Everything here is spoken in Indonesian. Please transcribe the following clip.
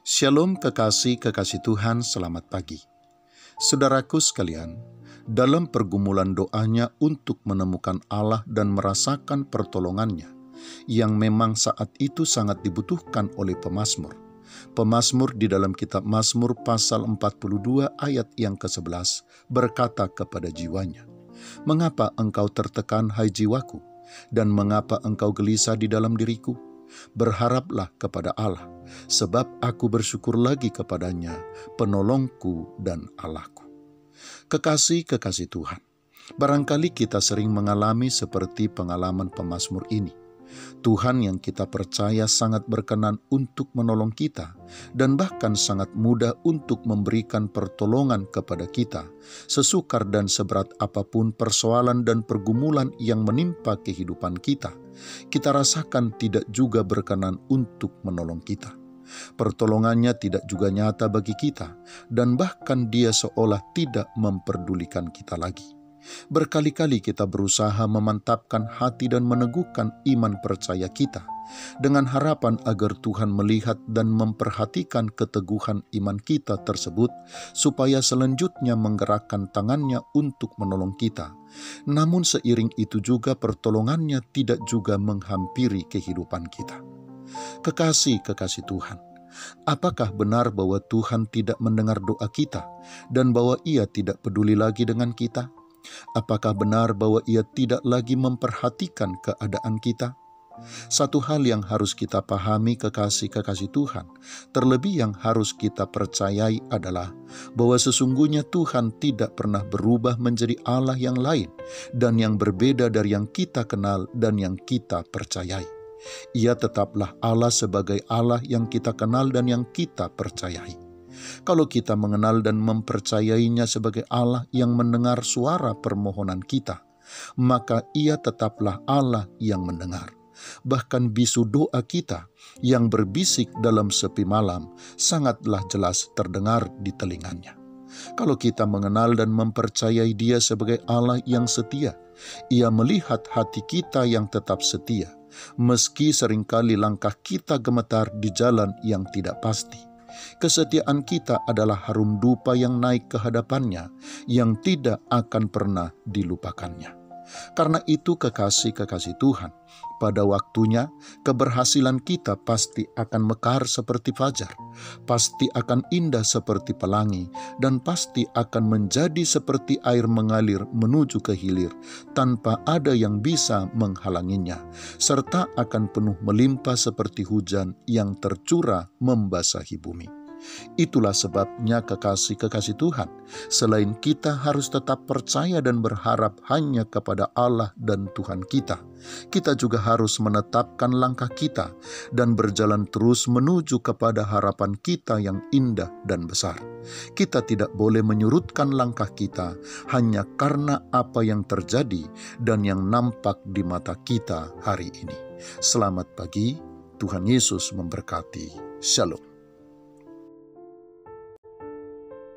Shalom kekasih-kekasih Tuhan, selamat pagi. Saudaraku sekalian, dalam pergumulan doanya untuk menemukan Allah dan merasakan pertolongannya, yang memang saat itu sangat dibutuhkan oleh pemazmur. Pemazmur di dalam kitab Mazmur pasal 42 ayat yang ke-11 berkata kepada jiwanya, "Mengapa engkau tertekan, hai jiwaku? Dan mengapa engkau gelisah di dalam diriku? Berharaplah kepada Allah, sebab aku bersyukur lagi kepadanya, penolongku dan Allahku." Kekasih-kekasih Tuhan, barangkali kita sering mengalami seperti pengalaman pemazmur ini. Tuhan yang kita percaya sangat berkenan untuk menolong kita dan bahkan sangat mudah untuk memberikan pertolongan kepada kita, sesukar dan seberat apapun persoalan dan pergumulan yang menimpa kehidupan kita. Kita rasakan tidak juga berkenan untuk menolong kita. Pertolongannya tidak juga nyata bagi kita, dan bahkan Dia seolah tidak memperdulikan kita lagi. Berkali-kali kita berusaha memantapkan hati dan meneguhkan iman percaya kita, dengan harapan agar Tuhan melihat dan memperhatikan keteguhan iman kita tersebut, supaya selanjutnya menggerakkan tangannya untuk menolong kita. Namun seiring itu juga pertolongannya tidak juga menghampiri kehidupan kita. Kekasih-kekasih Tuhan, apakah benar bahwa Tuhan tidak mendengar doa kita dan bahwa Ia tidak peduli lagi dengan kita? Apakah benar bahwa Ia tidak lagi memperhatikan keadaan kita? Satu hal yang harus kita pahami, kekasih-kekasih Tuhan, terlebih yang harus kita percayai adalah bahwa sesungguhnya Tuhan tidak pernah berubah menjadi Allah yang lain dan yang berbeda dari yang kita kenal dan yang kita percayai. Ia tetaplah Allah sebagai Allah yang kita kenal dan yang kita percayai. Kalau kita mengenal dan mempercayainya sebagai Allah yang mendengar suara permohonan kita, maka Ia tetaplah Allah yang mendengar. Bahkan bisu doa kita yang berbisik dalam sepi malam sangatlah jelas terdengar di telinganya. Kalau kita mengenal dan mempercayai Dia sebagai Allah yang setia, Ia melihat hati kita yang tetap setia, meski seringkali langkah kita gemetar di jalan yang tidak pasti. Kesetiaan kita adalah harum dupa yang naik ke hadapannya, yang tidak akan pernah dilupakannya. Karena itu kekasih-kekasih Tuhan, pada waktunya keberhasilan kita pasti akan mekar seperti fajar, pasti akan indah seperti pelangi, dan pasti akan menjadi seperti air mengalir menuju ke hilir, tanpa ada yang bisa menghalanginya, serta akan penuh melimpah seperti hujan yang tercurah membasahi bumi. Itulah sebabnya kekasih-kekasih Tuhan, selain kita harus tetap percaya dan berharap hanya kepada Allah dan Tuhan kita, kita juga harus menetapkan langkah kita dan berjalan terus menuju kepada harapan kita yang indah dan besar. Kita tidak boleh menyurutkan langkah kita hanya karena apa yang terjadi dan yang nampak di mata kita hari ini. Selamat pagi, Tuhan Yesus memberkati. Shalom.